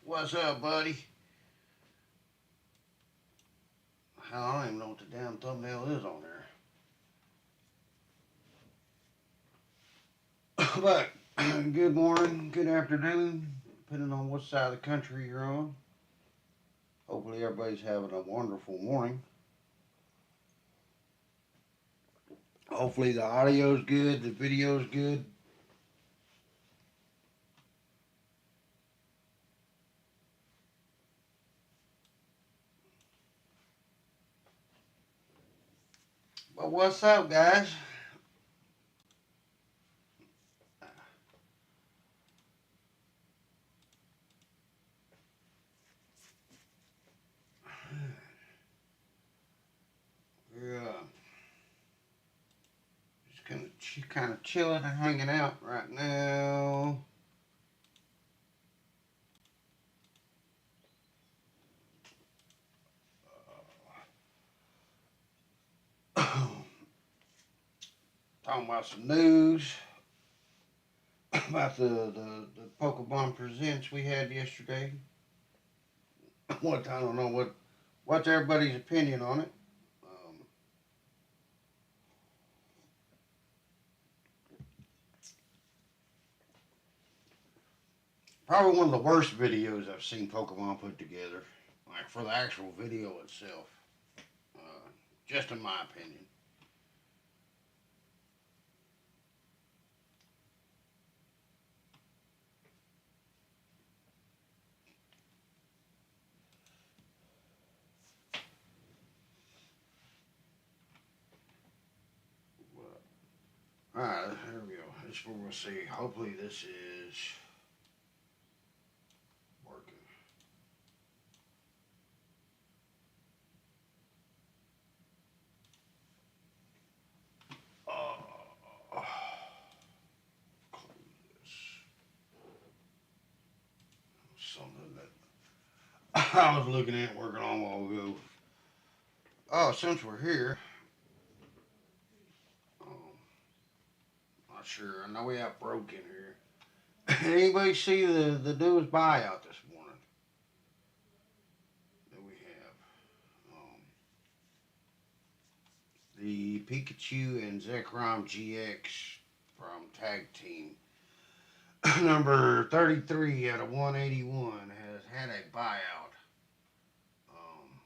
What's up, buddy? Hell, I don't even know what the damn thumbnail is on there. But good morning, good afternoon, depending on what side of the country you're on. Hopefully, everybody's having a wonderful morning. Hopefully, the audio's good, the video's good. But what's up, guys? We're just kind of chilling and hanging out right now. Talking about some news about the Pokemon Presents we had yesterday. What I don't know what's everybody's opinion on it. Um, Probably one of the worst videos I've seen Pokemon put together, like for the actual video itself. Uh, just in my opinion. All right, here we go. This is what we'll see. Hopefully, this is working. Uh, close this. Something that I was looking at working on a while ago. Oh, since we're here, not sure. I know we have broke in here. Anybody see the newest buyout this morning that we have? The Pikachu and Zekrom GX from Tag Team. Number 33 out of 181 has had a buyout. Um,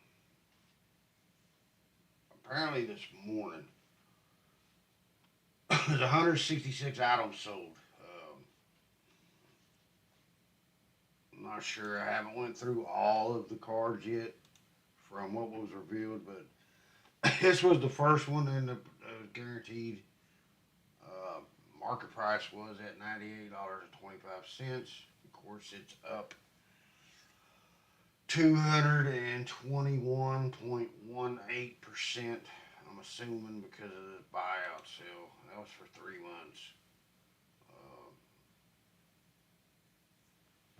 Apparently this morning. There's 166 items sold. I'm not sure. I haven't went through all of the cards yet from what was revealed, but this was the first one in the guaranteed. Uh, Market price was at $98.25. Of course, it's up 221.18%. I'm assuming because of the buyout sale. That was for 3 months. Uh,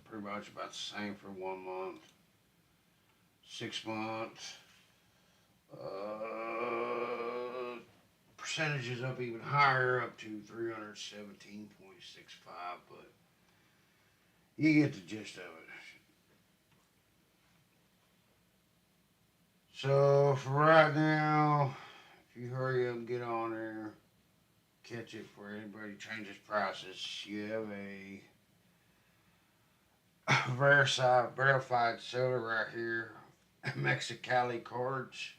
Pretty much about the same for 1 month. 6 months. Percentages up even higher, up to 317.65, but you get the gist of it. So for right now, if you hurry up and get on there, catch it before anybody changes prices. You have a verified seller right here, Mexicali cards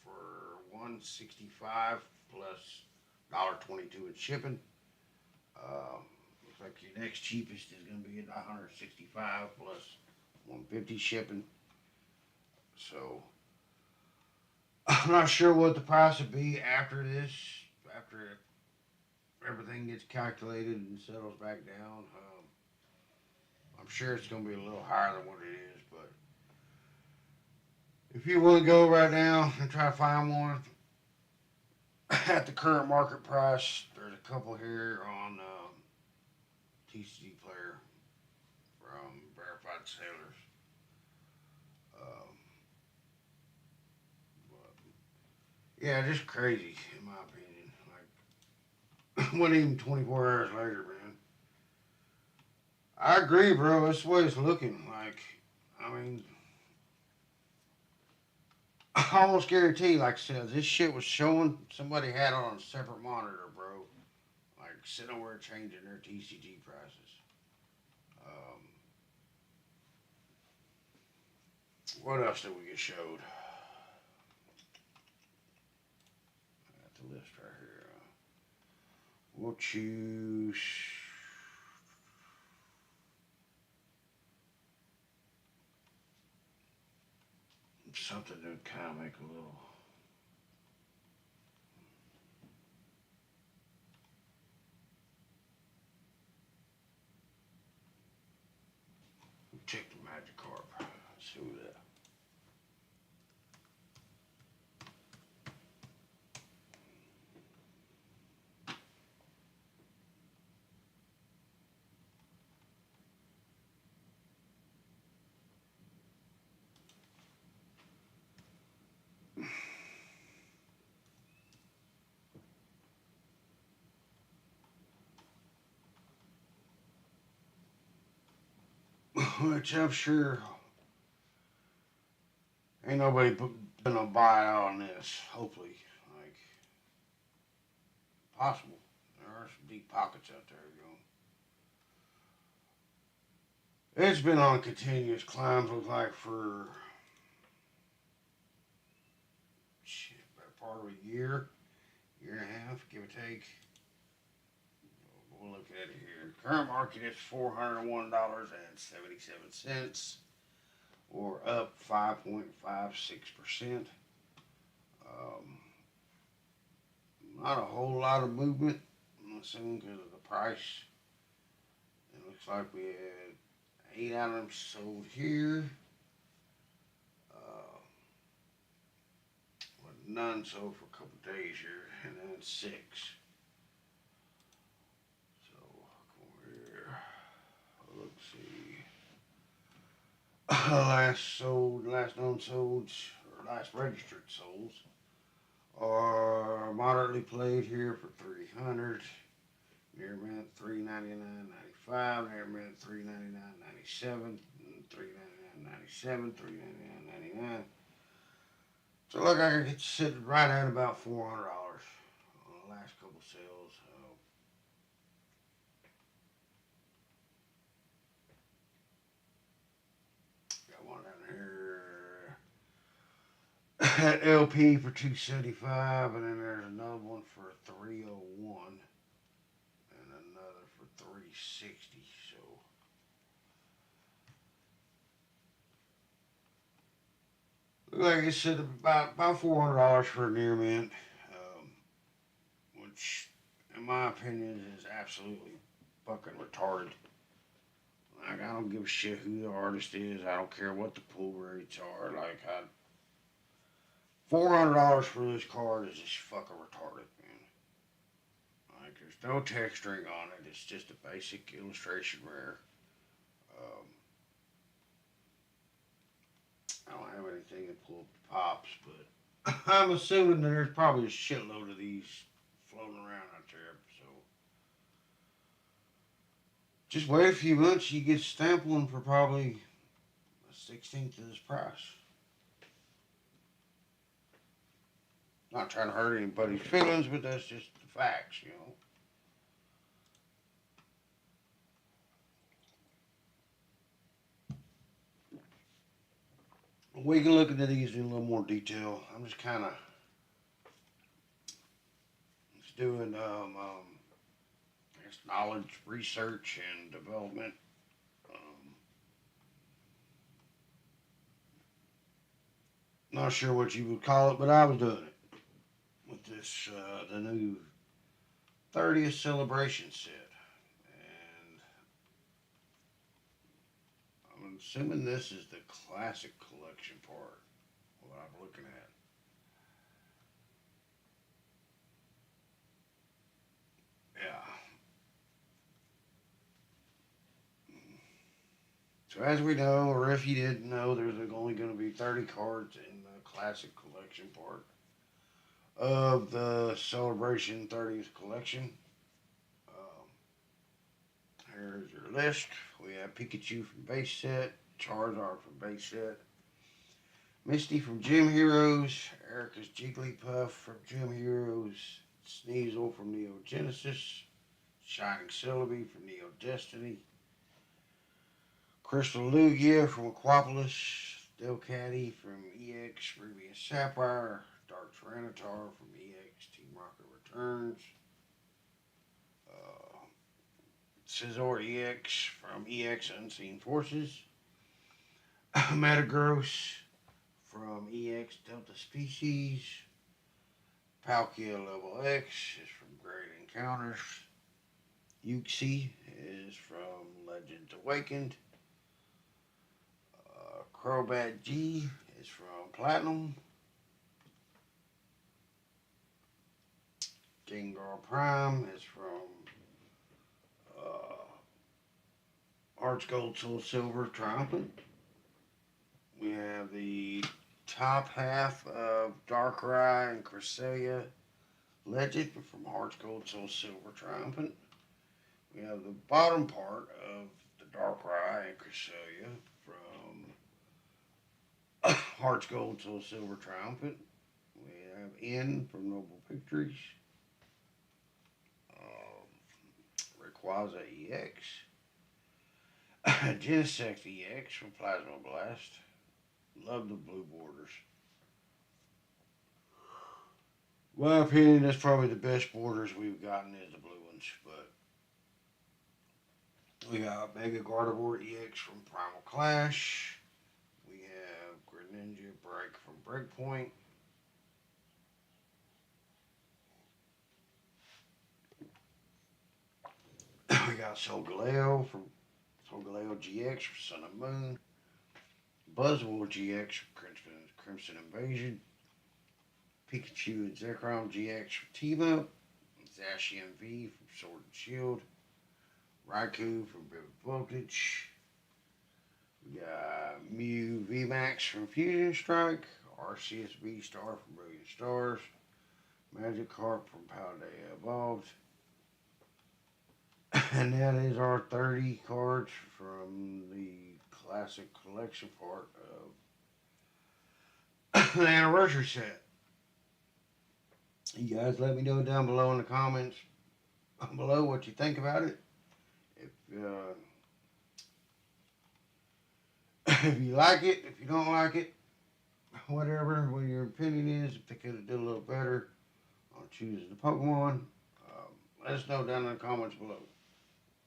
for 165 plus $1.22 in shipping. Looks like your next cheapest is going to be at 165 plus 150 shipping. So I'm not sure what the price would be after this, after everything gets calculated and settles back down. I'm sure it's going to be a little higher than what it is, but if you want to go right now and try to find one at the current market price, there's a couple here on TCG Player from Verified Sailors. Um, but yeah, just crazy in my opinion. Like, wasn't even 24 hours later, man. I agree, bro. That's the way it's looking. Like, I mean, I almost guarantee, like I said, this shit was showing somebody had it on a separate monitor, bro. Like sitting over changing their TCG prices. Um, what else did we get showed? I got the list right here. We'll choose something to kind of make a little. Check the Magikarp. Let's see what that. Which I'm sure ain't nobody gonna buy out on this. Hopefully, like possible. There are some deep pockets out there, you know. It's been on continuous climbs, looks like for shit, about part of a year, year and a half, give or take. We'll look at it here. Current market is $401.77, or up 5.56%. Um, Not a whole lot of movement, I'm assuming because of the price. It looks like we had 8 items sold here, uh, with none sold for a couple days here, and then 6. So, come over here. Let's see. Last known solds, or last registered solds, are moderately played here for 300. Near mint 399.95, near mint 399.97, 399.97, 399.99. So look, I could sit right at about $400 on the last couple sales. Got one down here at LP for 275, and then there's another one for 301, and another for 360. So like I said, about $400 for a near mint, which, in my opinion, is absolutely fucking retarded. Like I don't give a shit who the artist is. I don't care what the pull rates are. Like $400 for this card is just fucking retarded, man. Like there's no texturing on it. It's just a basic illustration rare. Um, I don't have anything to pull up the pops, but I'm assuming that there's probably a shitload of these floating around out there. So just wait a few months, you get stamping for probably a 16th of this price. Not trying to hurt anybody's feelings, but that's just the facts, you know. We can look into these in a little more detail. I'm just kind of just doing knowledge research and development. Not sure what you would call it, but I was doing it with this the new 30th celebration set, and I'm assuming this is the classic collection part. What I'm looking at. Yeah. So as we know, or if you didn't know, there's only going to be 30 cards in the classic collection part of the Celebration 30th collection. Um, Here's your list. We have Pikachu from base set, Charizard from base set. Misty from Gym Heroes. Erica's Jigglypuff from Gym Heroes. Sneasel from Neo Genesis. Shining Celebi from Neo Destiny. Crystal Lugia from Aquapolis. Delcatty from EX Ruby and Sapphire. Dark Tyranitar from EX Team Rocket Returns. Uh, Scizor EX from EX Unseen Forces. Metagross from EX Delta Species. Palkia Level X is from Great Encounters. Uxie is from Legends Awakened. Crobat G is from Platinum. Gengar Prime is from Hearts Gold Soul Silver Triumphant. We have the top half of Darkrai and Cresselia Legend from Hearts Gold Soul Silver Triumphant. We have the bottom part of the Darkrai and Cresselia from Hearts Gold Soul Silver Triumphant. We have N from Noble Victories. Rayquaza EX. Genesect EX from Plasma Blast. Love the blue borders. In my opinion, that's probably the best borders we've gotten is the blue ones. But we got Mega Gardevoir EX from Primal Clash. We have Greninja Break from Breakpoint. We got Solgaleo from Solgaleo GX from Sun and Moon. Buzzwole GX from Crimson Invasion. Pikachu and Zekrom GX from Team Up. Zacian V from Sword and Shield. Raikou from Vivid Voltage. We got Mew VMAX from Fusion Strike. Arceus V-Star from Brilliant Stars. Magikarp from Paldea Evolved. And that is our 30 cards from the classic collection part of the anniversary set. You guys let me know down below in the comments below what you think about it. If you like it, if you don't like it, whatever, what your opinion is, if they could have done a little better on choosing the Pokemon, let us know down in the comments below.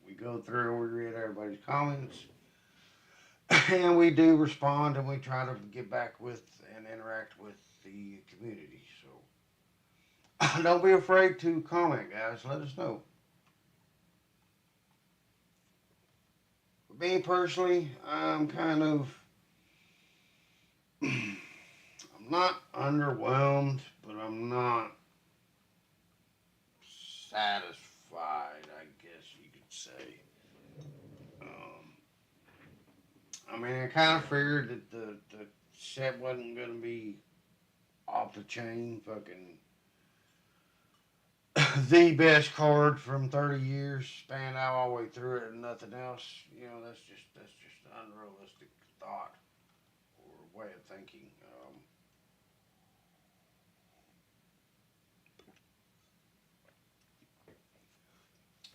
We go through and we read everybody's comments, and we do respond, and we try to get back with and interact with the community. So don't be afraid to comment, guys. Let us know. For me personally, I'm kind of I'm not underwhelmed, but I'm not satisfied, I guess you could say. I mean, I kind of figured that the set wasn't going to be off the chain, fucking the best card from 30 years, spanned out all the way through it and nothing else. You know, that's just an unrealistic thought or way of thinking.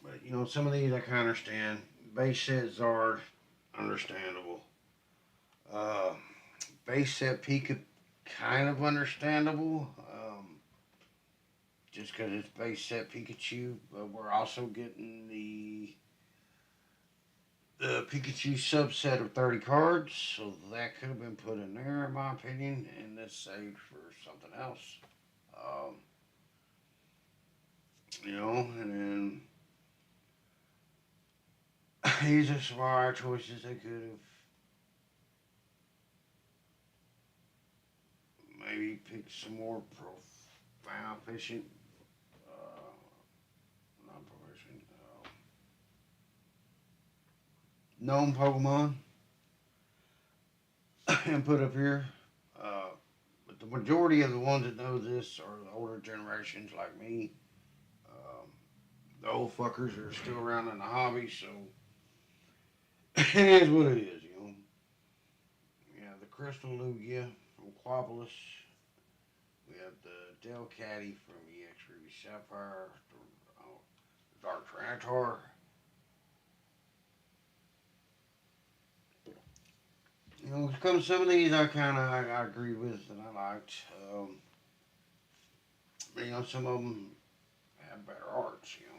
But you know, some of these I can understand. Base set Zard, understandable. Uh, Base set Pika, kind of understandable. Just because it's base set Pikachu, but we're also getting the Pikachu subset of 30 cards, so that could have been put in there, in my opinion, and this saved for something else. Um, you know, and then these are some alright choices they could have maybe picked some more proficient, not proficient, known Pokemon and put up here. Uh, but the majority of the ones that know this are the older generations like me. Um, the old fuckers are still around in the hobby, so it is what it is, you know. Crystal Lugia from Quabolis. We have the Delcatty from EX Ruby Sapphire. The Dark Tyranitar. You know, some of these I agree with and I liked. But, you know, some of them have better arts. You know,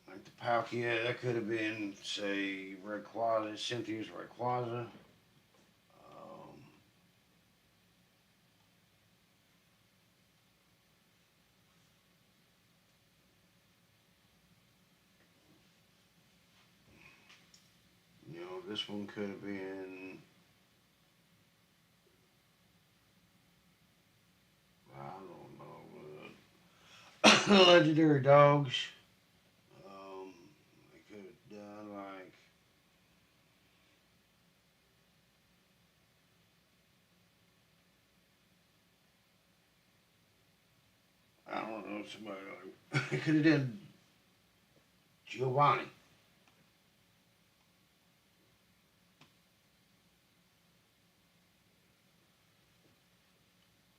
like the Palkia, that could have been say Rayquaza, Cynthia's Rayquaza. You know, this one could have been I don't know, legendary dogs. They could have done like I don't know somebody like they could have done Giovanni.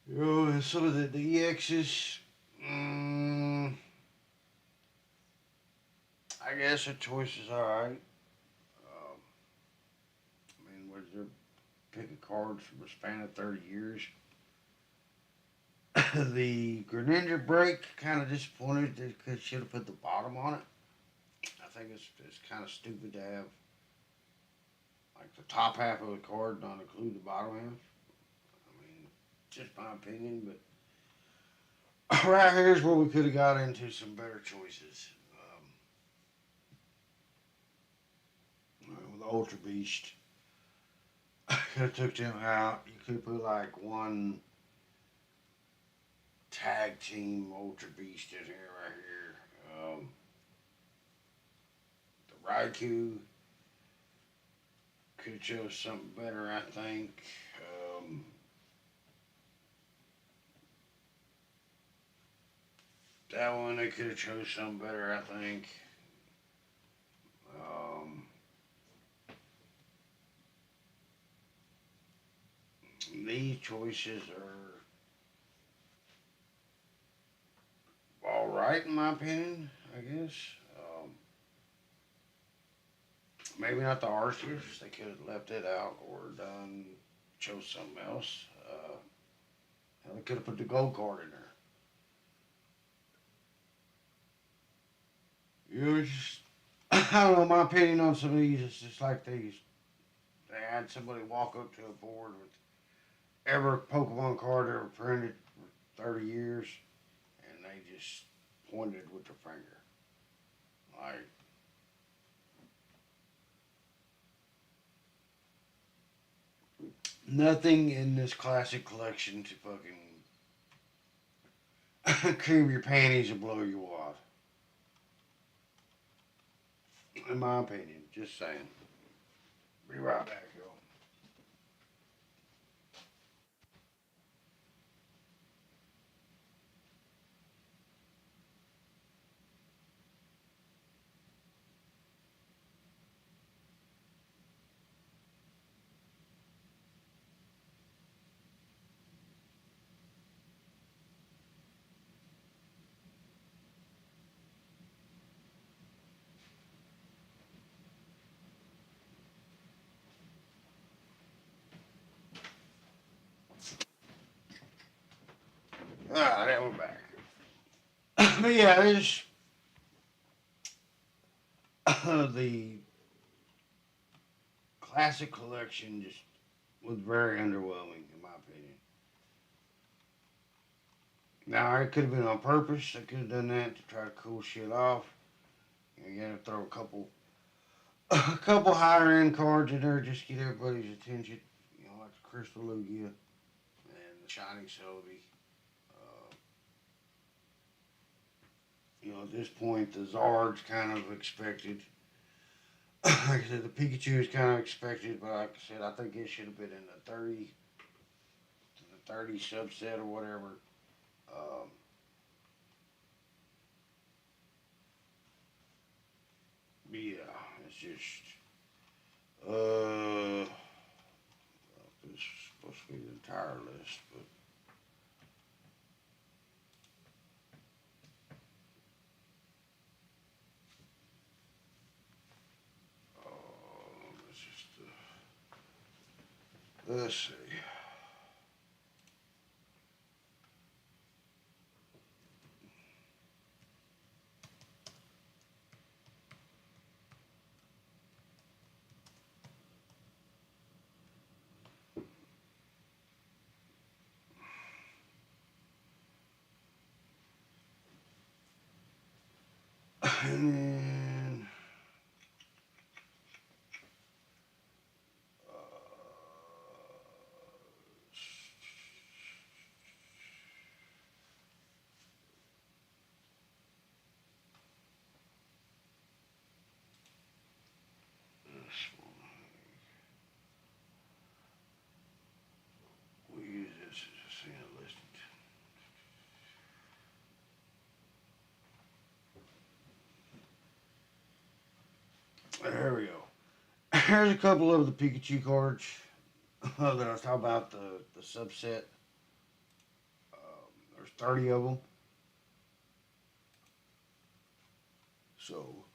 You know, and some of the EXs. Mm, I guess the choice is all right. I mean, was there pick a card from a span of 30 years? The Greninja break kind of disappointed. They should have put the bottom on it. I think it's kind of stupid to have like the top half of the card not include the bottom half. I mean, just my opinion, but right here's where we could have got into some better choices. With the Ultra Beast, could have took them out. You could put like one tag team Ultra Beast in here right here. The Raikou could have chose something better, I think. That one they could have chose something better, I think. Um, these choices are all right in my opinion. I guess. Maybe not the Arceus. They could have left it out or done chose something else. They could have put the gold card in there. You know, just I don't know. My opinion on some of these is just like they had somebody walk up to a board with every Pokemon card ever printed for 30 years, and they just pointed with their finger. Like, nothing in this classic collection to fucking cream your panties and blow you wad. In my opinion, just saying. Be right back, y'all. Ah, that we're back. But yeah, there's the classic collection just was very underwhelming in my opinion. Now it could have been on purpose. They could have done that to try to cool shit off. You got to throw a couple higher end cards in there just to get everybody's attention. You know, like the Crystal Lugia and the Shiny Celebi. Uh, you know, at this point, the Zard's kind of expected. Like I said, the Pikachu is kind of expected, but like I said, I think it should have been in the 30 subset or whatever. Um, yeah, it's just This is supposed to be the entire list, but let's just let's see. And then this one, we use this as a single list. There we go. Here's a couple of the Pikachu cards that I was talking about, the subset. There's 30 of them. So,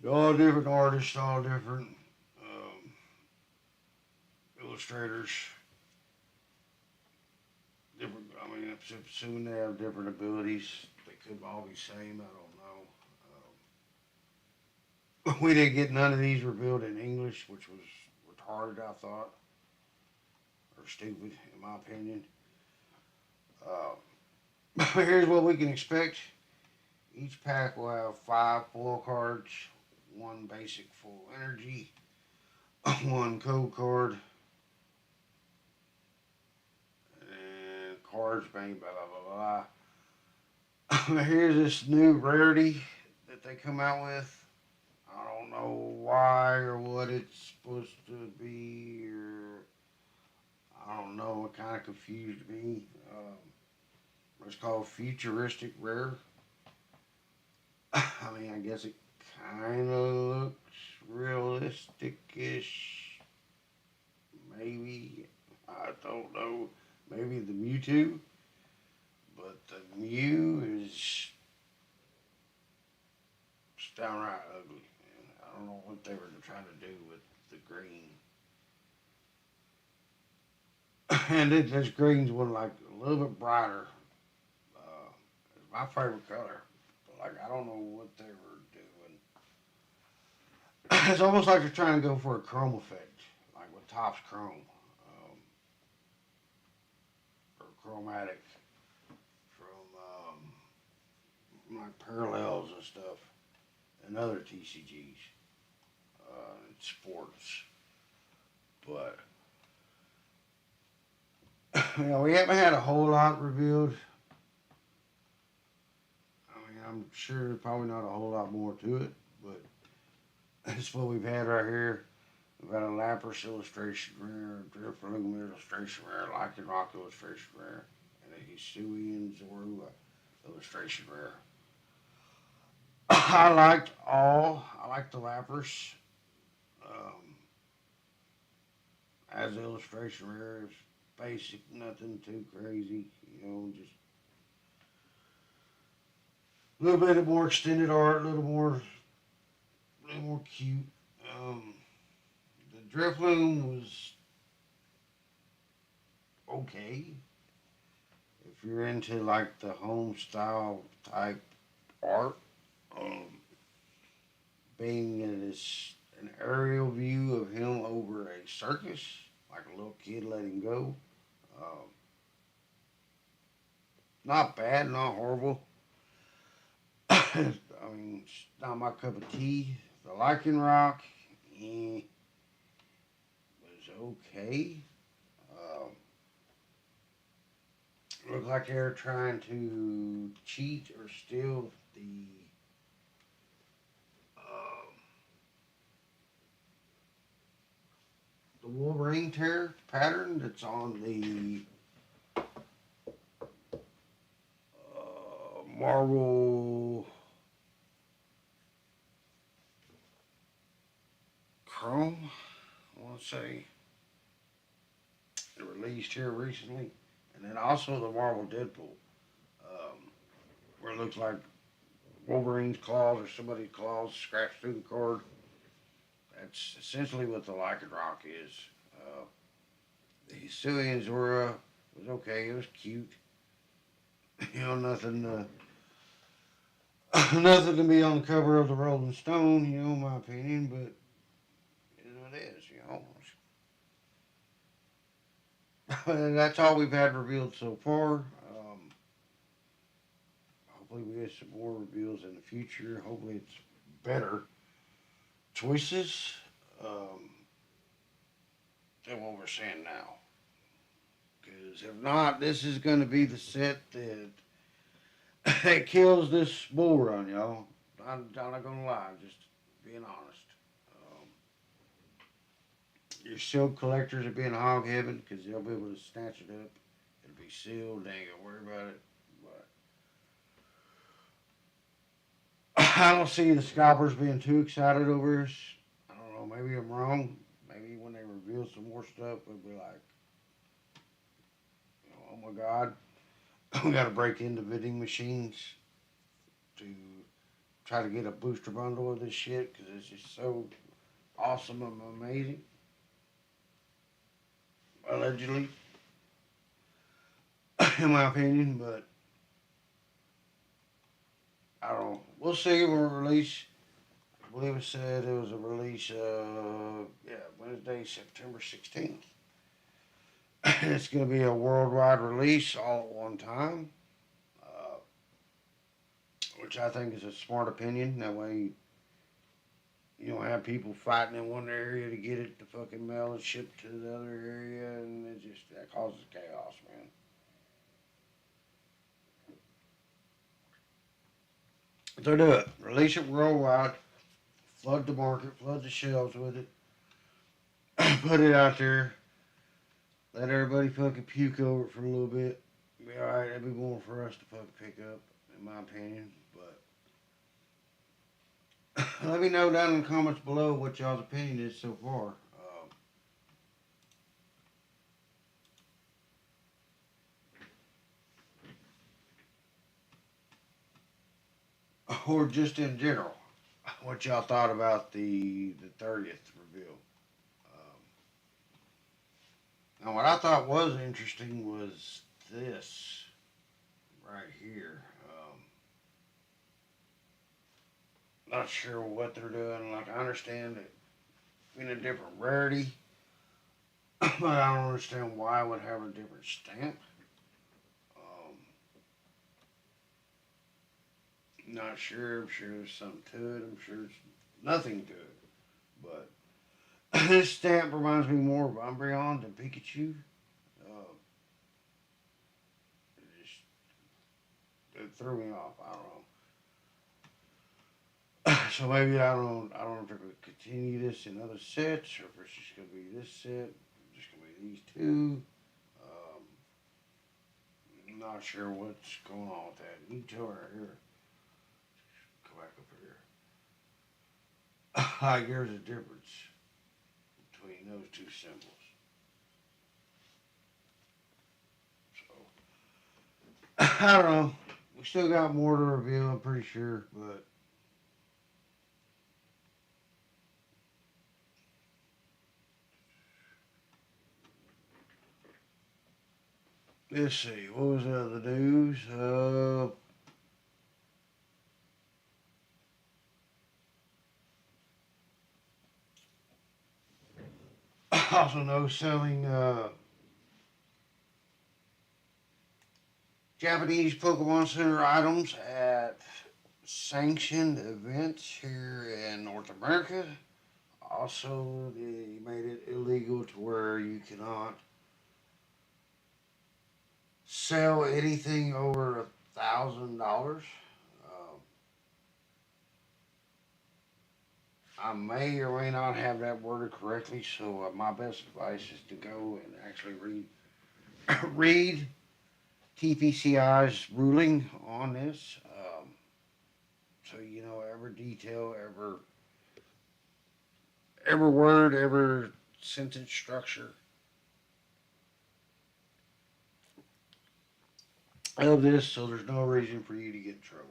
all different artists, all different illustrators. Different, I mean, I'm assuming they have different abilities. They could all be same, I don't know. We didn't get none of these revealed in English, which was retarded, I thought. Or stupid, in my opinion. Here's what we can expect. Each pack will have 5 foil cards, 1 basic full energy, 1 code card, and cards made blah blah blah blah. Here's this new rarity that they come out with. I don't know why or what it's supposed to be, or I don't know. It kind of confused me. It's called Futuristic Rare. I mean, I guess it kind of looks realistic-ish. Maybe. I don't know. Maybe the Mewtwo. But the Mew is downright ugly. Man. I don't know what they were trying to do with the green. And this green's one like a little bit brighter. It's my favorite color. But like I don't know what they were doing. It's almost like they're trying to go for a chrome effect, like with Topps Chrome, or chromatic from like parallels and stuff, and other TCGs, sports. But we haven't had a whole lot revealed. I mean, I'm sure there's probably not a whole lot more to it, but that's what we've had right here. We've got a Lapras illustration rare, Drifloon illustration rare, Lycanroc illustration rare, and a Hisuian Zorua illustration rare. I liked all. I liked the Lapras. Um, as an illustration rare, it's basic, nothing too crazy. Just a little bit more extended art, a little more cute. Um, the Drifloon was okay if you're into like the home style type art. Um, being it is an aerial view of him over a circus, like a little kid letting go. Um, not bad, not horrible. I mean, it's not my cup of tea. The Lycanroc was okay. Um, looked like they were trying to cheat or steal uh, the Wolverine tear pattern that's on the Marvel Chrome, I want to say, released here recently. And then also the Marvel Deadpool, where it looks like Wolverine's claws or somebody's claws scratched through the card. That's essentially what the Lycanroc is. Uh, the Hisuian Zora was okay. It was cute. Nothing, nothing to be on the cover of the Rolling Stone. In my opinion, but it is. And that's all we've had revealed so far. Hopefully, we get some more reveals in the future. Hopefully, it's better choices than what we're seeing now. Because if not, this is going to be the set that it kills this bull run, y'all. I'm not gonna lie, just being honest. Um, your silk collectors are being hog heaven because they'll be able to snatch it up. It'll be sealed. They ain't gonna worry about it. But I don't see the scalpers being too excited over this. I don't know. Maybe I'm wrong. Maybe when they reveal some more stuff, it'll be like, oh my god, we got to break into vending machines to try to get a booster bundle of this shit because it's just so awesome and amazing. Allegedly, in my opinion, but I don't know. We'll see when we release. I believe it said it was a release, Wednesday, September 16th. It's going to be a worldwide release all at one time, uh, which I think is a smart opinion. That way, you don't have people fighting in one area to get it to fucking mail and ship to the other area, and that causes chaos, man. So do it. Release it worldwide. Flood the market. Flood the shelves with it. Put it out there. Let everybody fucking puke over it for a little bit. Be alright. That'd be more for us to fucking pick up, in my opinion. But let me know down in the comments below what y'all's opinion is so far. Or just in general, what y'all thought about the 30th reveal. Um, Now, what I thought was interesting was this right here. Not sure what they're doing. Like, I understand it in a different rarity, but I don't understand why I would have a different stamp. Um, Not sure. I'm sure there's something to it. I'm sure there's nothing to it. But this stamp reminds me more of Umbreon than Pikachu. Uh, it threw me off. I don't know. So maybe I don't know if they're going to continue this in other sets or if it's just going to be this set, just going to be these two. Um, I'm not sure what's going on with that. You can tell right here. Go back up here. Like there's a difference between those two symbols. So I don't know. We still got more to reveal, I'm pretty sure, but let's see. What was the other news? I also know selling Japanese Pokemon Center items at sanctioned events here in North America. Also, they made it illegal to where you cannot sell anything over $1,000. Um, I may or may not have that worded correctly, so my best advice is to go and actually read read TPCI's ruling on this. So you know every detail, every word, every sentence structure of this, so there's no reason for you to get in trouble.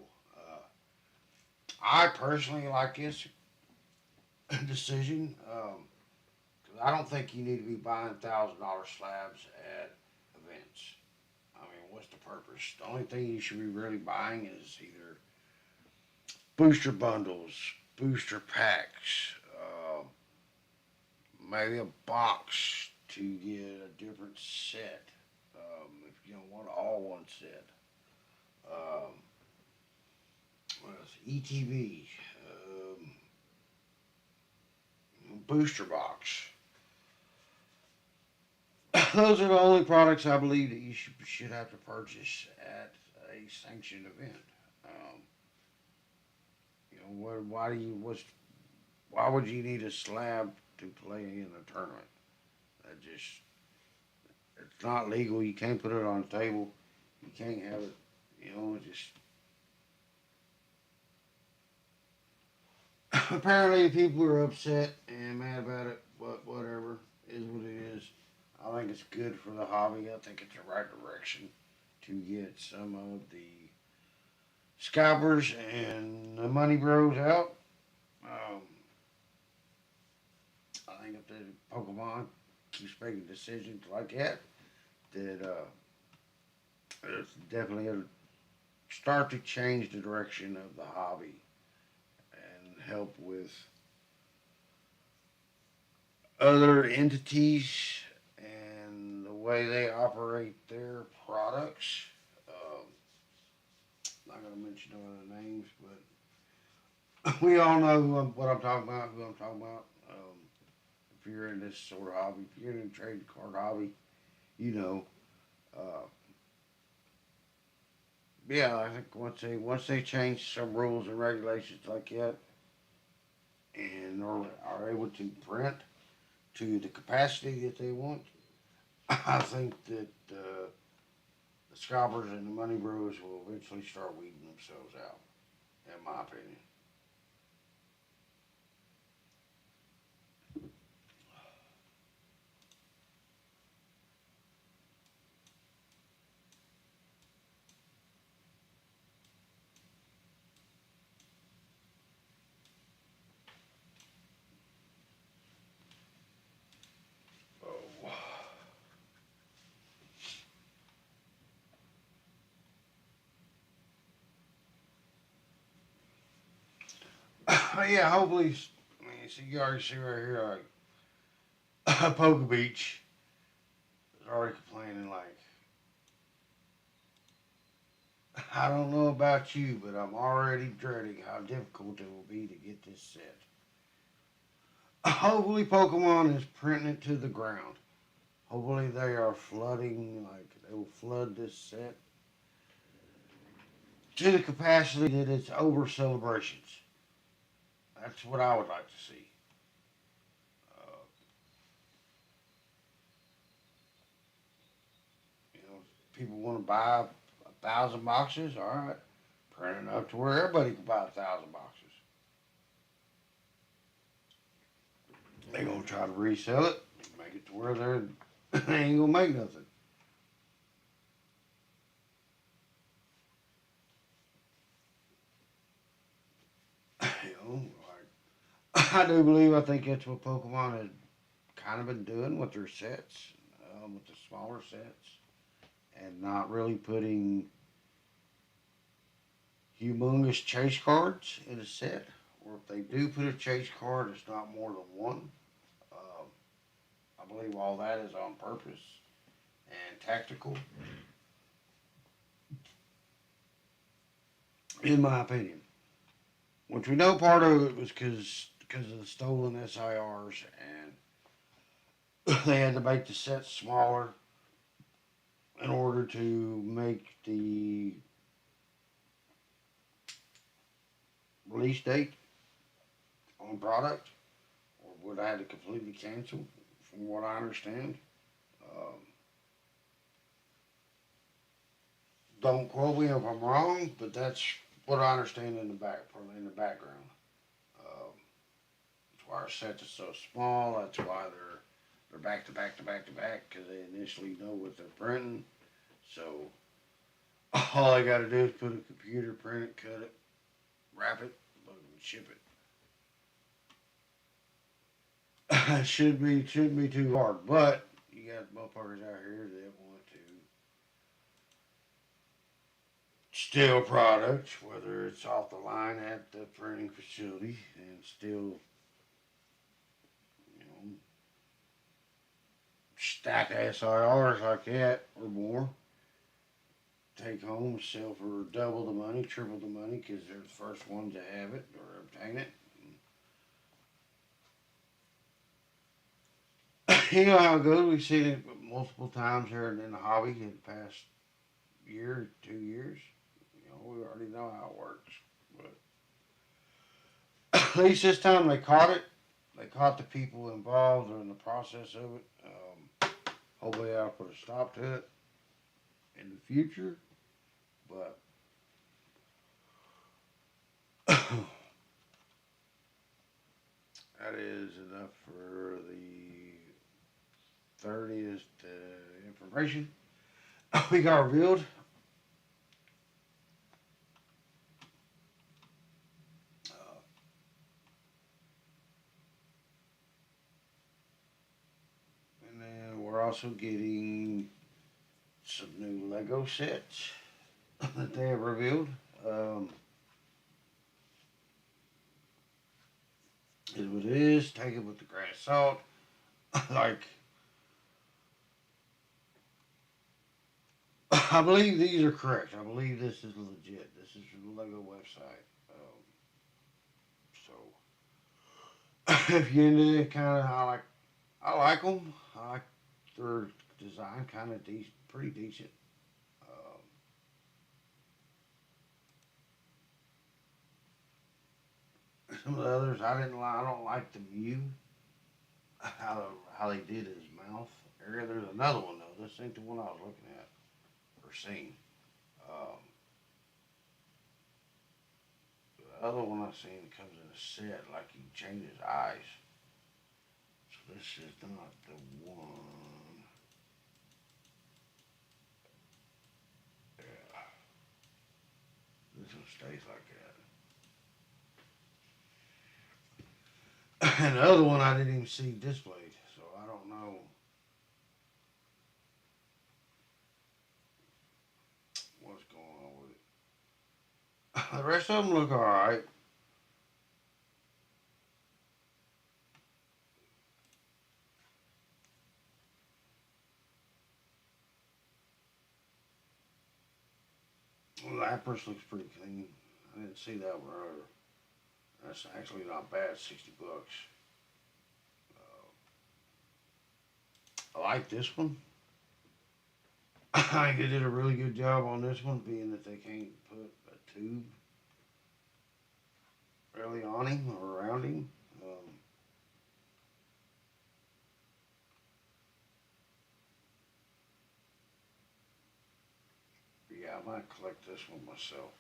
I personally like this decision. 'Cause I don't think you need to be buying $1,000 slabs at events. I mean, what's the purpose? The only thing you should be really buying is either booster bundles, booster packs, maybe a box to get a different set. If you don't want all one set. Um, what else? ETV, booster box. Those are the only products I believe that you should have to purchase at a sanctioned event. Um, why do you why would you need a slab to play in a tournament? That just it's not legal. You can't put it on the table. You can't have it. Just apparently people are upset and mad about it. But whatever is what it is. I think it's good for the hobby. I think it's the right direction to get some of the scalpers and the money bros out. Um, I think if the Pokemon keeps making decisions like that, that it's definitely a start to change the direction of the hobby and help with other entities and the way they operate their products. Um, not going to mention no other names, but we all know what I'm talking about, who I'm talking about. If you're in this sort of hobby, if you're in the trading card hobby, you know. Uh, yeah, I think once they change some rules and regulations like that, and are able to print to the capacity that they want, I think that the scalpers and the money brewers will eventually start weeding themselves out, in my opinion. Oh. Yeah, hopefully, I mean, see, you already see right here, like, Poker Beach is already complaining, like, I don't know about you, but I'm already dreading how difficult it will be to get this set. Hopefully, Pokemon is printing it to the ground. Hopefully, they are flooding, like, they will flood this set to the capacity that it's over celebrations. That's what I would like to see. Uh, People want to buy 1,000 boxes. All right, print enough to where everybody can buy 1,000 boxes. They're gonna try to resell it, make it to where they ain't gonna make nothing. I do believe I think that's what Pokemon has kind of been doing with their sets, with the smaller sets, and not really putting humongous chase cards in a set. Or if they do put a chase card, it's not more than one. Um, I believe all that is on purpose and tactical, in my opinion. Which we know part of it was because of the stolen SIRs, and they had to make the set smaller in order to make the release date on product, or would I have to completely cancel, from what I understand. Um, don't quote me if I'm wrong, but that's what I understand in the background. That's why our sets are so small. That's why they're back to back to back to back because they initially know what they're printing. So all I got to do is put a computer, print it, cut it, wrap it, boom, and ship it. It shouldn't be too hard, but you got motherfuckers out here that want to steal products, whether it's off the line at the printing facility, and steal, you know, stack SIRs like that or more. Take home, sell for double the money, triple the money, because they're the first ones to have it or obtain it. You know how it goes. We've seen it multiple times here in the hobby in the past year, 2 years. You know, we already know how it works. But at least this time they caught it. They caught the people involved in the process of it. Hopefully that'll put a stop to it in the future. But that is enough for the 30th information. We got revealed. Uh, and then we're also getting some new Lego sets that they have revealed. Um, is what it is. Take it with the grain of salt. Like, I believe these are correct. I believe this is legit. This is from the Lego website. So, if you're into it, kind of, I like them. I like their design, kind of decent, pretty decent. Um, some of the others I didn't like. I don't like the Mew. How they did his mouth area. There's another one though. This ain't the one I was looking at or seeing. Um, the other one I seen comes in a set, like you change his eyes. So this is not the one. Yeah, this one stays like that. And the other one I didn't even see displayed, so I don't know what's going on with it. The rest of them look alright. Well, the Empress looks pretty clean. I didn't see that one earlier. That's actually not bad, $60. I like this one. I think they did a really good job on this one, being that they can't put a tube really on him or around him. Yeah, I might collect this one myself.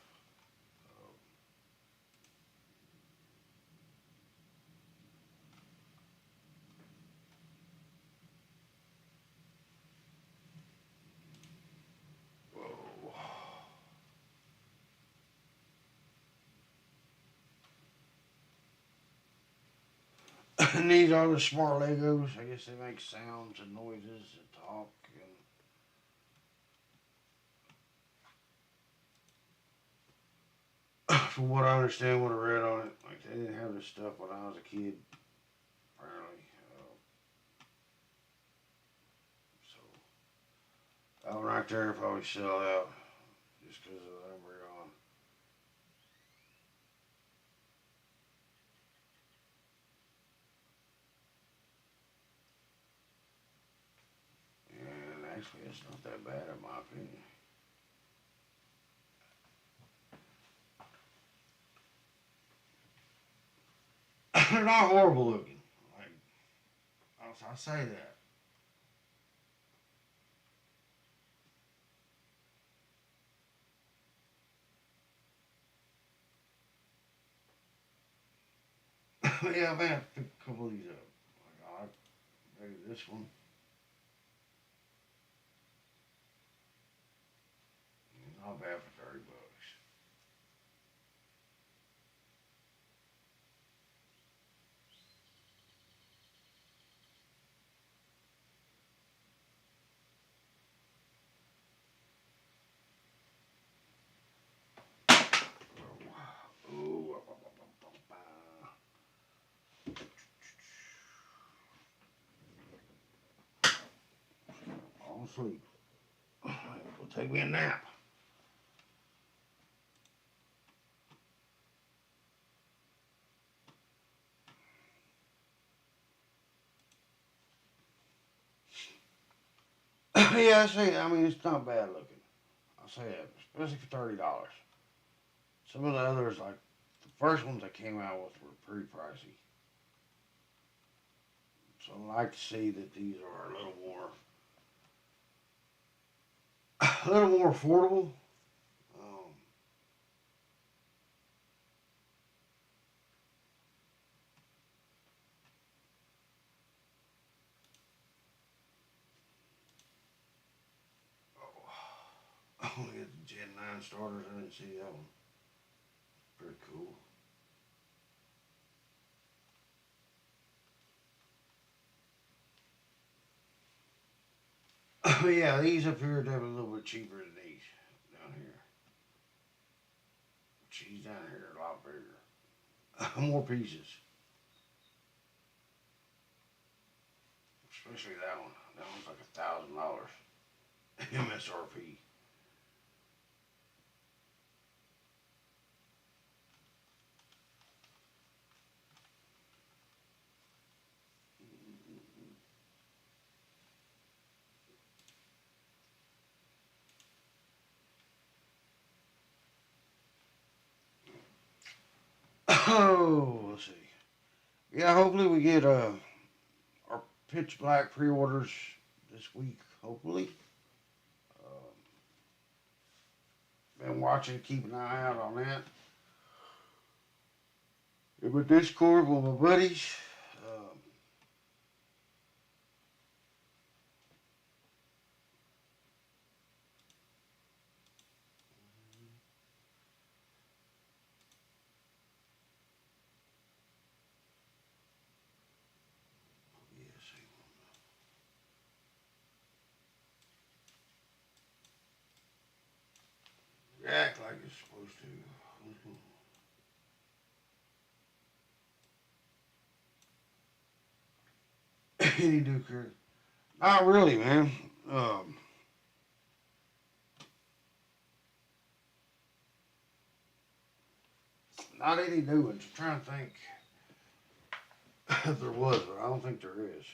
Whoa. And these are the smart Legos. I guess they make sounds and noises and talk. And from what I understand, what I read on it, like they didn't have this stuff when I was a kid, apparently. So that one right there probably sell out just because of the number on. And actually, it's not that bad in my opinion. They're not horrible looking. Like I say that. Yeah, man, I picked a couple of these up. Like, maybe this one. Not bad for $30. Ooh, all asleep. Go take me a nap. Yeah, I say. I mean, it's not bad looking. I'll say that, especially for $30. Some of the others, like the first ones I came out with, were pretty pricey. So I like to see that these are a little more affordable. Um, oh, we got the Gen 9 starters. I didn't see that one. Pretty cool. Yeah, these up here are definitely a little bit cheaper than these down here. Cheese down here are a lot bigger. More pieces. Especially that one. That one's like $1,000 MSRP. Oh, let's see. Yeah, hopefully we get our Pitch Black pre-orders this week. Hopefully. Uh, been watching, keep an eye out on that. In my Discord with my buddies. Um, yes, act like it's supposed to. Any do, Chris? Not really, man. Um, Not any new ones. I'm trying to think if there was, but I don't think there is.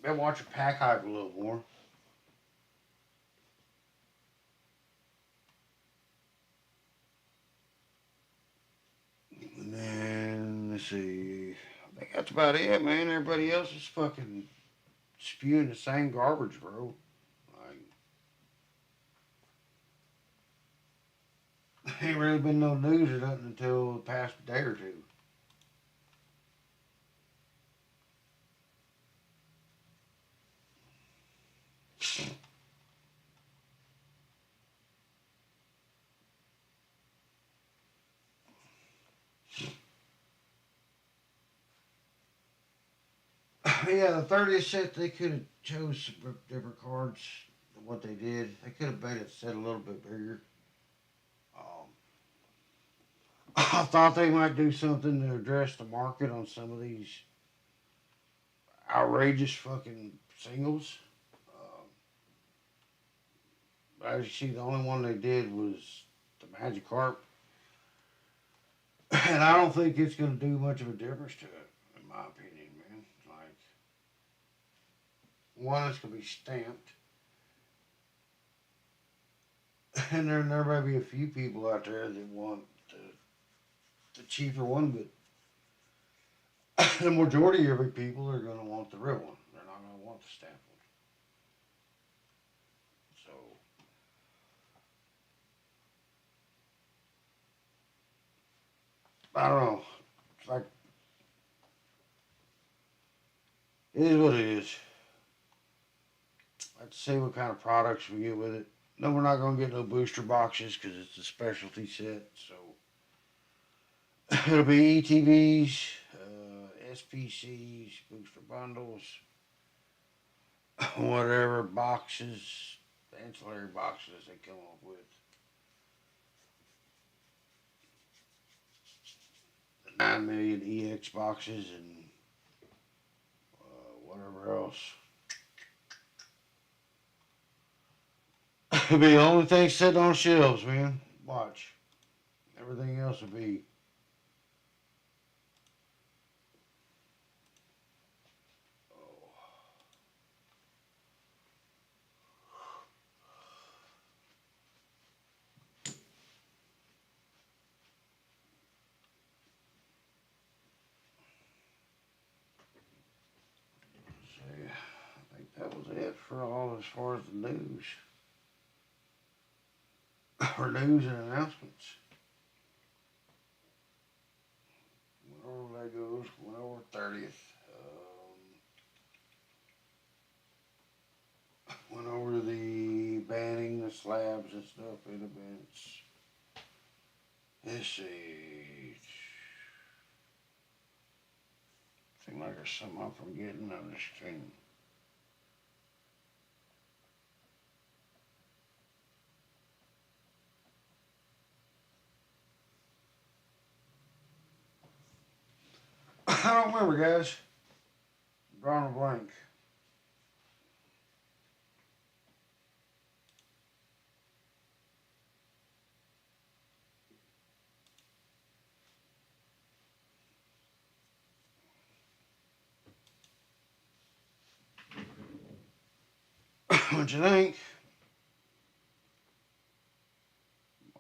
Been watching Pack Hype a little more. And then, let's see. I think that's about it, man. Everybody else is fucking spewing the same garbage, bro. Like, ain't really been no news or nothing until the past day or two. Yeah, the 30th set, they could have chose some different cards than what they did. They could have made it set a little bit bigger. Um, I thought they might do something to address the market on some of these outrageous fucking singles. Um, but as you see, the only one they did was the Magikarp, and I don't think it's going to do much of a difference to it, in my opinion, man. Like, one, it's going to be stamped, and there may be a few people out there that want the cheaper one, but the majority of people are going to want the real one. They're not going to want the stamped one. So, I don't know. It's like, it is what it is. Let's see what kind of products we get with it. No, we're not going to get no booster boxes because it's a specialty set. So it'll be ETVs, SPCs, booster bundles, whatever boxes, ancillary boxes they come up with. The 9 million EX boxes and whatever else. It'll be the only thing sitting on shelves, man. Watch. Everything else will be. Oh. See, I think that was it for all as far as the news. For news and announcements. Went over Legos, went over 30th. Went over the banning the slabs and stuff in events. Let's see. Seems like there's something I'm forgetting on this thing. I don't remember, guys. I'm drawing a blank. What you think?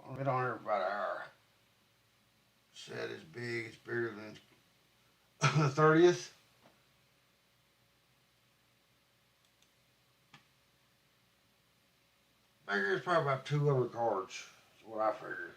I'll get on here for about an hour. Said it's big, it's bigger than the 30th. I figure it's probably about 200 cards. That's what I figure.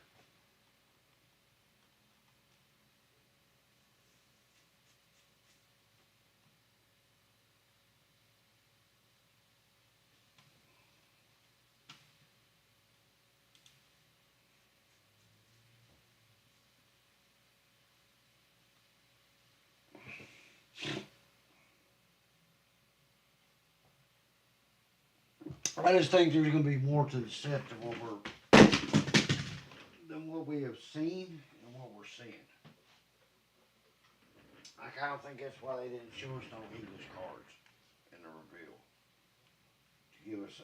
I just think there's going to be more to the set than what we have seen and what we're seeing. I kind of think that's why they didn't show us no English cards in the reveal to give us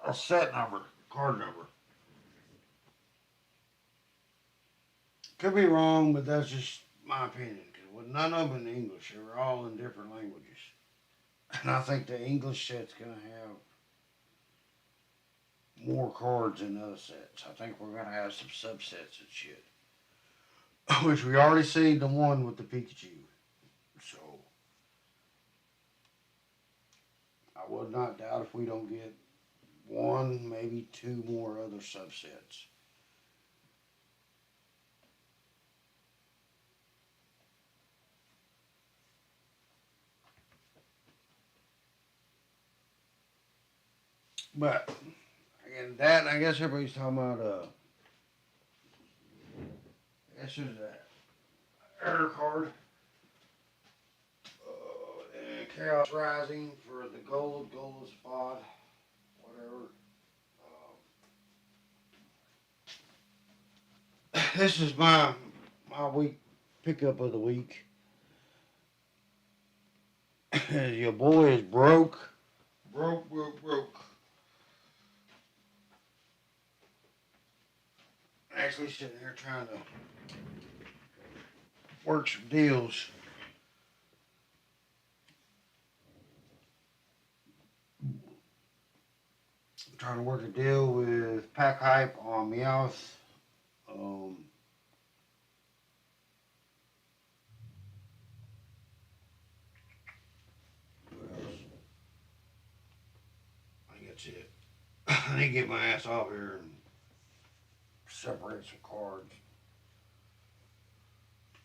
a set number, card number. Could be wrong, but that's just my opinion. Because with none of them in English, they were all in different languages, and I think the English set's gonna have more cards than other sets. I think we're gonna have some subsets and shit, which we already seen the one with the Pikachu. So I would not doubt if we don't get one, maybe two more other subsets. But again, that I guess everybody's talking about. I guess there's that error card. And Chaos Rising for the gold spot, whatever. This is my week pickup of the week. Your boy is broke. Actually, sitting here trying to work some deals. I'm trying to work a deal with Pack Hype on Meowth. Um, I think that's it. I need to get my ass off here and separate some cards.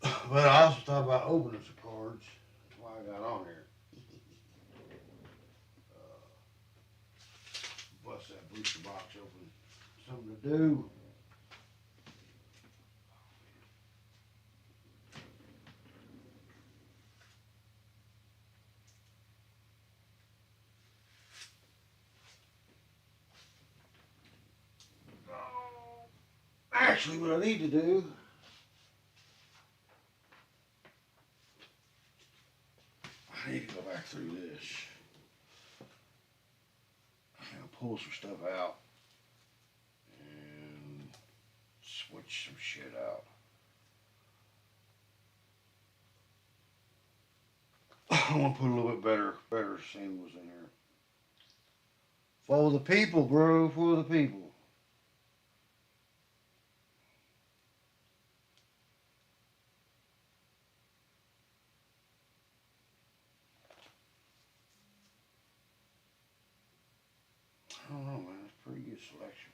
But I also thought about opening some cards. That's why I got on here. Bust that booster box open. Something to do. Actually, what I need to do, I need to go back through this and pull some stuff out and switch some shit out. I want to put a little bit better singles in here. For the people, bro. For the people. I don't know, man. It's a pretty good selection.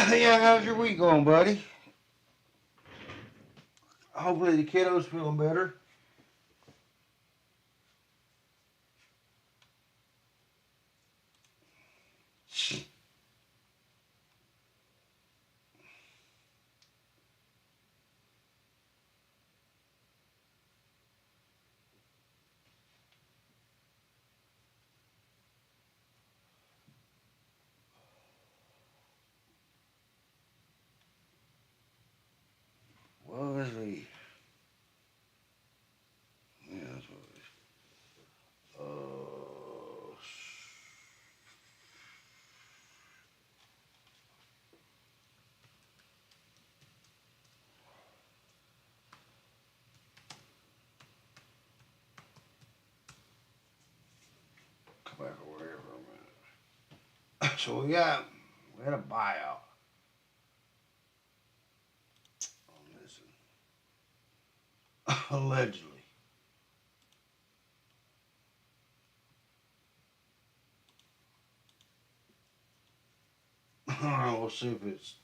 Yeah, how's your week going, buddy? Hopefully the kiddo's feeling better. Was he? Yeah, that's what it is. Come back over here for a minute. So we had a buyout on this one. Allegedly. We'll see if it's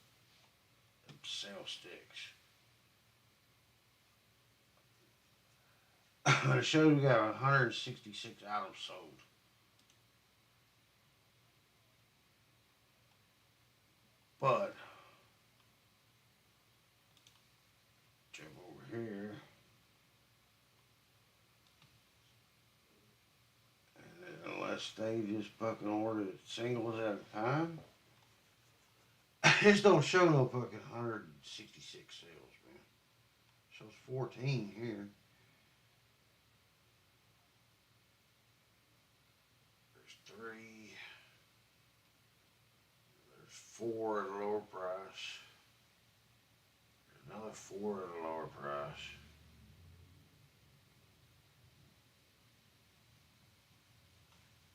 sale sticks. But it shows we got 166 items sold. But jump over here. And unless they just fucking ordered singles at a time. This don't show no fucking 166 sales, man. It shows 14 here. There's 3. There's 4 at a lower price. There's another 4 at a lower price.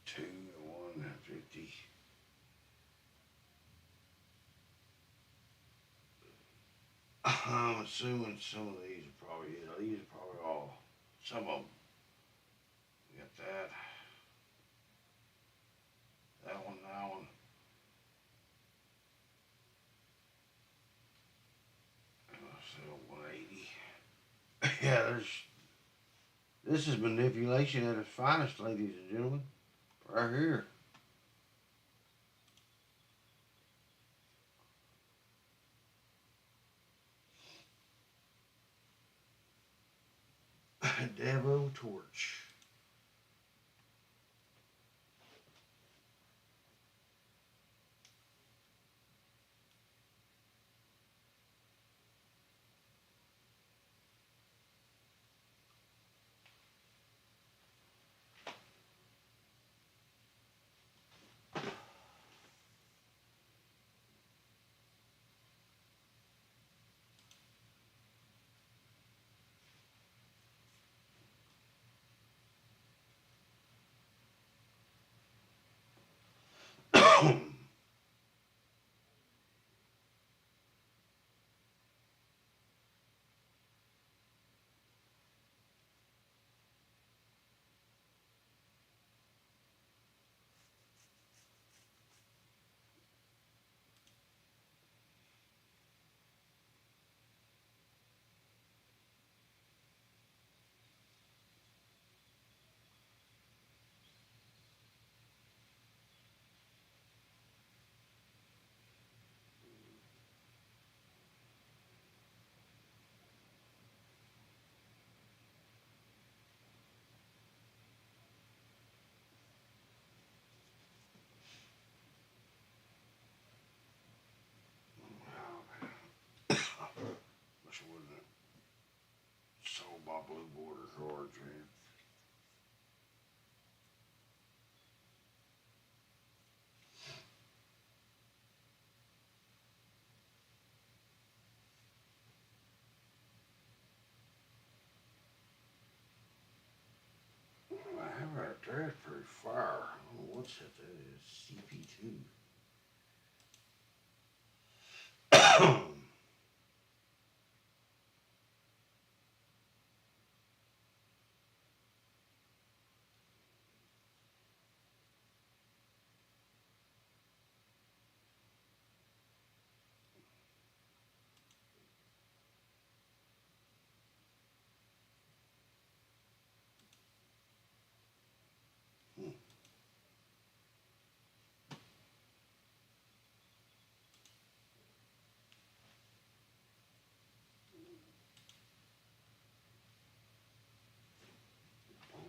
2 to 150. I'm assuming some of these are probably it. These are probably all. Some of them. We got that. That one, that one. So 180. Yeah, this is manipulation at its finest, ladies and gentlemen. Right here. Devo Torch. Alright, that's pretty fire. I don't know what's that is. CP2.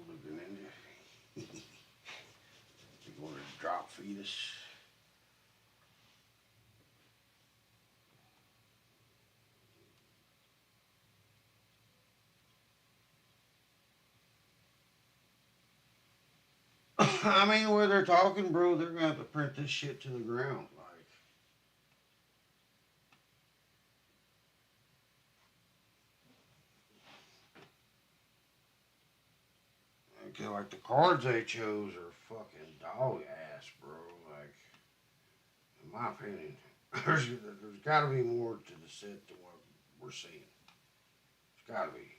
Looking in there. You're going to drop fetus. I mean, where they're talking, bro, they're gonna have to print this shit to the ground. Okay, like the cards they chose are fucking dog ass, bro. Like, in my opinion, there's got to be more to the set than what we're seeing. There's got to be.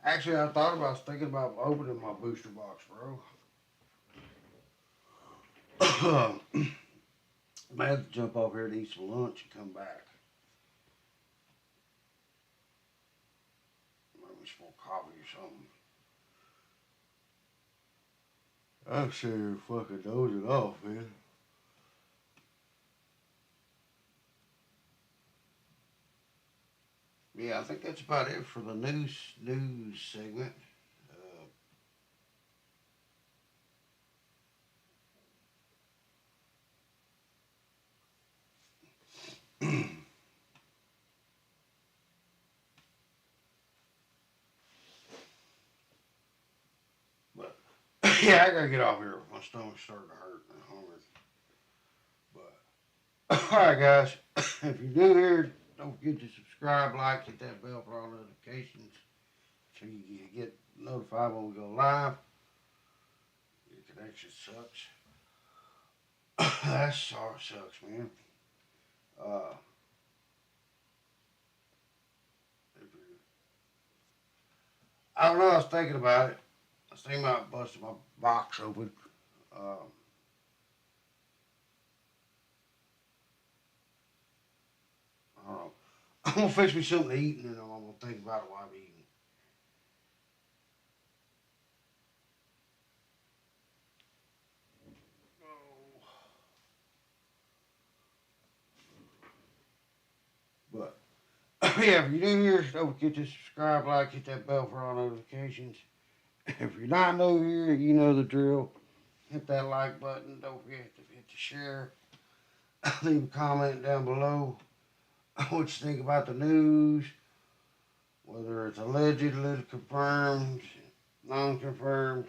Actually, I was thinking about opening my booster box, bro. I may have to jump off here to eat some lunch and come back. Maybe some more coffee or something. I'm sure fucking dozing off, man. Yeah, I think that's about it for the news segment. But yeah, I gotta get off here. My stomach's starting to hurt and I'm hungry. But all right, guys, if you're new here, don't forget to subscribe, like, hit that bell for all notifications, so you get notified when we go live. Your connection sucks. That sucks, man. Uh, I don't know. I was thinking about it. I was thinking about busting my box open. Um, I don't know. I'm gonna fix me something to eat, and then I'm gonna think about it while I'm eating. But yeah, if you're new here, don't forget to subscribe, like, hit that bell for all notifications. If you're not new here, you know the drill. Hit that like button. Don't forget to hit the share. Leave a comment down below what you think about the news, whether it's alleged, confirmed, non-confirmed.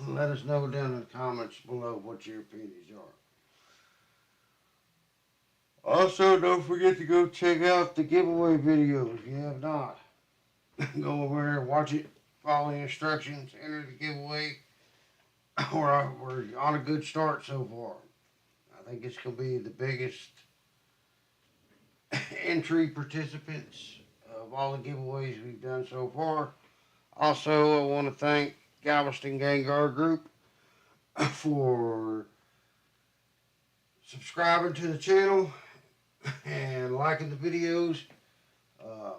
Let us know down in the comments below what your opinions are. Also, don't forget to go check out the giveaway video if you have not. Go over there, watch it, follow the instructions, enter the giveaway. We're on a good start so far. I think it's going to be the biggest entry participants of all the giveaways we've done so far. Also, I want to thank Galveston Gang Guard Group for subscribing to the channel and liking the videos. Um,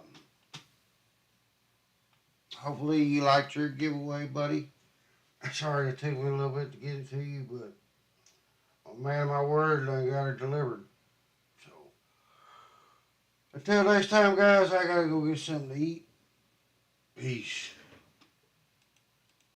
Hopefully you liked your giveaway, buddy. Sorry it took me a little bit to get it to you, but I'm a man of my word, I got it delivered. So until next time, guys, I gotta go get something to eat. Peace.